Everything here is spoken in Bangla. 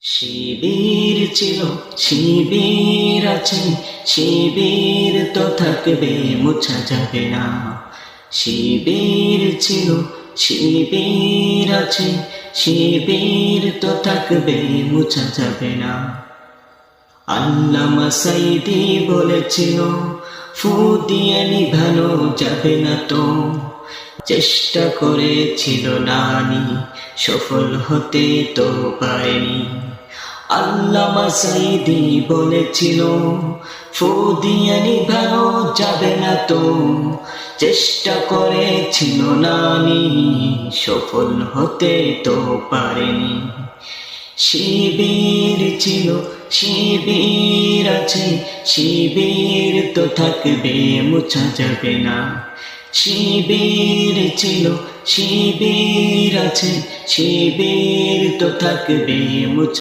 শিবির ছিল, শিবির আছে, শিবির তো থাকবে, মুছা যাবে না। শিবির ছিল, শিবির আছে, শিবির তো থাকবে, মুছা যাবে না। আল্লামা সাঈদী বলেছিল, ফু দিয়ে নিভানো যাবে না তো। চেষ্টা করেছিল নানি, সফল হতে তো পারেনি। আল্লামা সাঈদী বলেছিল, ফু দিয়ে নিভানো যাবে না তো। চেষ্টা করেছিল নানি, সফল হতে তো পারেনি। শিবির ছিল, শিবির আছে, শিবির তো থাকবে, মুছা যাবে না। শিবির ছিল, শিবির আছে, শিবির তো থাকবে, মুছা